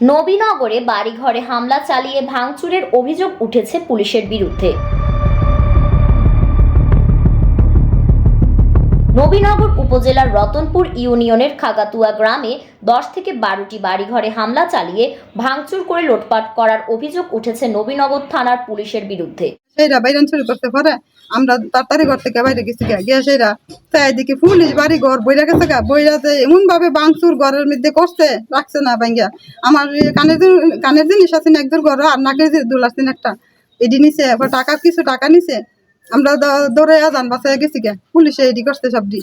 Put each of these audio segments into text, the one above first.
নবীনগরে বাড়িঘরে হামলা চালিয়ে ভাঙচুরের অভিযোগ উঠেছে পুলিশের বিরুদ্ধে। নবীনগর উপজেলার রতনপুর ইউনিয়নের খাগাতুয়া গ্রামে 10 থেকে 12টি বাড়িঘরে হামলা চালিয়ে ভাঙচুর করে লুটপাট করার অভিযোগ উঠেছে নবীনগর থানার পুলিশের বিরুদ্ধে। সেইরা বাইরে চুরি করতে পারে, আমরা তাড়াতাড়ি ঘর থেকে বাইরে গেছি গিয়ে সেইরা তাই দিকে পুলিশ বাড়ি ঘর বইরা গেছে বইরাতে এমন ভাবে ভাঙচুর ঘরের মধ্যে করছে, রাখছে না ভাঙ্গিয়া। আমার কানের জিনিস আছে না একদম ঘর, আর নাকের দুল আছে একটা এটি নিছে, টাকা কিছু টাকা নিছে। আমরা দৌড়ে যান বাসায় গেছি গে, পুলিশে এডি করতে সবটি।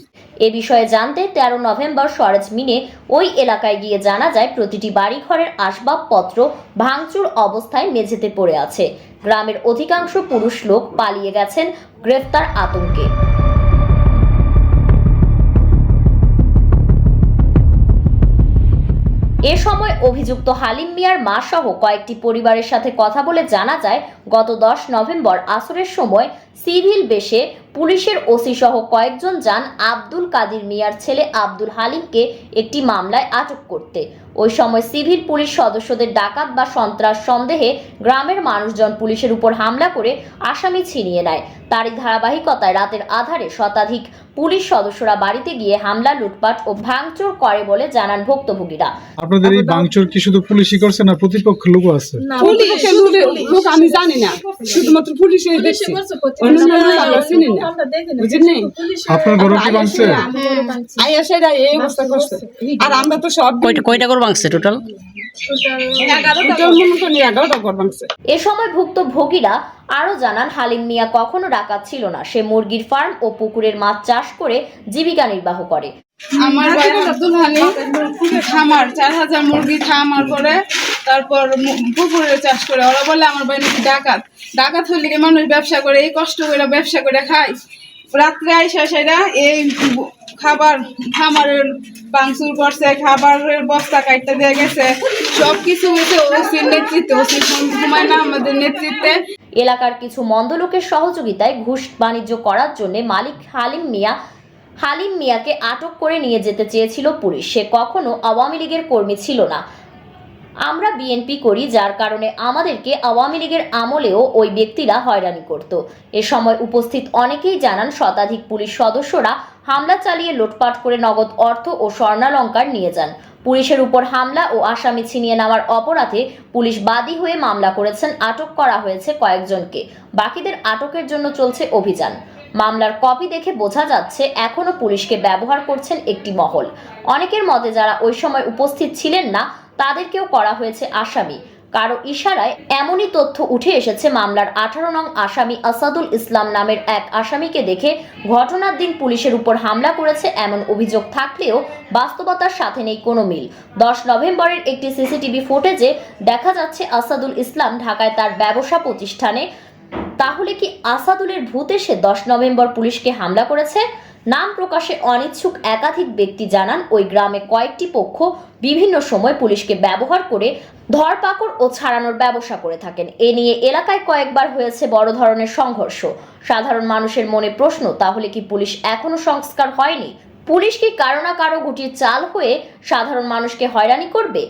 এ বিষয়ে জানতে 13 নভেম্বর সরেজমিনে ওই এলাকায় গিয়ে জানা যায় প্রতিটি বাড়ি ঘরের আসবাবপত্র ভাঙচুর অবস্থায় মেঝেতে পড়ে আছে। গ্রামের অধিকাংশ পুরুষ লোক পালিয়ে গেছেন গ্রেফতার আতঙ্কে। এ সময় অভিযুক্ত হালিম মিয়ার মা সহ কয়েকটি পরিবারের সাথে কথা বলে জানা যায় গত 10 নভেম্বর আসরের সময় সিভিল বেশে পুলিশের ওসি সহ কয়েকজন যান আব্দুল কাদির মিয়ার ছেলে আব্দুল হালিমকে একটি মামলায় আটক করতে। ওই সময় সিভিল পুলিশ সদস্যদের ডাকাত বা সন্ত্রাস সন্দেহে গ্রামের মানুষজন পুলিশের উপর হামলা করে আসামি ছিনিয়ে নেয়। তারই ধারাবাহিকতায় রাতের আধারে শতাধিক পুলিশ সদস্যরা বাড়িতে গিয়ে হামলা, লুটপাট ও ভাঙচুর করে বলে জানান ভুক্তভোগীরা। আপনাদের এই ভাঙচুর কি শুধু পুলিশই করছে না প্রতিপক্ষ লোক আছে? লোক আমি জানি না, শুধুমাত্র পুলিশই দেখছি, আপনার ঘরে কি ভাঙছে? আর আমরা তো সব কয়টা করে ভাঙছে টোটাল? এ সময় ভুক্তভোগীরা আরো জানান হালিম মিয়া কখনো ডাকাত ছিল না, সে মুরগির ফার্ম ও পুকুরের মাছ চাষ করে জীবিকা নির্বাহ করে। আমার ভাই আব্দুল হালিম খামার 4000 মুরগি খামার করে, তারপর পুকুরে চাষ করে। ওরা বলে আমার ভাই নাকি ডাকাত হলে মানুষ ব্যবসা করে, এই কষ্ট করে ব্যবসা করে খায়। রাত্রে আইসা সেরা এই খাবার খামারের ভাঙচুর করছে, খাবারের বস্তা কাটতে দিয়ে গেছে, সবকিছু হয়েছে ওসির নেতৃত্বে, ওসি হুমায়ুন আহমেদের নেতৃত্বে। এলাকার কিছু মন্দ লোকের সহযোগিতায় ঘুষ বাণিজ্য করার জন্য মালিক হালিম মিয়াকে আটক করে নিয়ে যেতে চেয়েছিল পুলিশ। সে কখনো আওয়ামী লীগের কর্মী ছিল না। আমরা বিএনপি করি, যার কারণে আমাদেরকে আওয়ামী লীগের আমলেও ওই ব্যক্তিরা হয়রানি করত। এ সময় উপস্থিত অনেকেই জানান শতাধিক পুলিশ সদস্যরা হামলা চালিয়ে লুটপাট করে নগদ অর্থ ও স্বর্ণালংকার নিয়ে যান। পুলিশের উপর হামলা ও আসামি ছিনিয়ে নেওয়ার অপরাধে পুলিশ বাদী হয়ে মামলা করেছেন। আটক করা হয়েছে কয়েকজনকে, বাকিদের আটকের জন্য চলছে অভিযান। মামলার কপি দেখে বোঝা যাচ্ছে এখনো পুলিশকে ব্যবহার করছেন একটি মহল। অনেকের মতে যারা ওই সময় উপস্থিত ছিলেন না তাদেরকেও করা হয়েছে আসামি। কারো ইশারায় এমনই তথ্য উঠে এসেছে। মামলার 18 নং আসামি আসাদুল ইসলাম নামের এক আসামিকে দেখে ঘটনার দিন পুলিশের উপর হামলা করেছে এমন অভিযোগ থাকলেও বাস্তবতার সাথে নেই কোনো মিল। 10 নভেম্বরের একটি সিসিটিভি ফুটেজে দেখা যাচ্ছে আসাদুল ইসলাম ঢাকায় তার ব্যবসা প্রতিষ্ঠানে। তাহলে কি আসাদুলের ভূত এসে 10 নভেম্বর পুলিশকে হামলা করেছে? নাম প্রকাশে অনিচ্ছুক একাধিক ব্যক্তি জানান ওই গ্রামে কয়েকটি পক্ষ বিভিন্ন সময় পুলিশকে ব্যবহার করে ধরপাকড় ও ছাড়ানোর ব্যবসা করে থাকেন। এ নিয়ে এলাকায় কয়েকবার হয়েছে বড় ধরনের সংঘর্ষ। সাধারণ মানুষের মনে প্রশ্ন, তাহলে কি পুলিশ এখনো সংস্কার হয়নি? পুলিশ কি কারো না কারো গুটির চাল হয়ে সাধারণ মানুষকে হয়রানি করবে?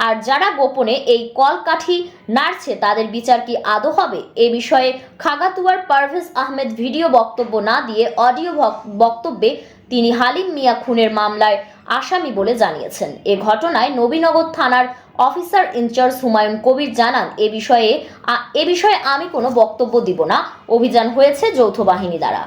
আর যারা গোপনে এই কলকাঠি নাড়ছে তাদের বিচার কি আদৌ হবে? এ বিষয়ে খাগাতুয়ার পারভেজ আহমেদ ভিডিও বক্তব্য না দিয়ে অডিও বক্তব্যে তিনি হালিম মিয়া খুনের মামলায় আসামি বলে জানিয়েছেন। এ ঘটনায় নবীনগর থানার অফিসার ইনচার্জ হুমায়ুন কবির জানান, এ বিষয়ে আমি কোনো বক্তব্য দিব না। অভিযান হয়েছে যৌথ বাহিনী দ্বারা।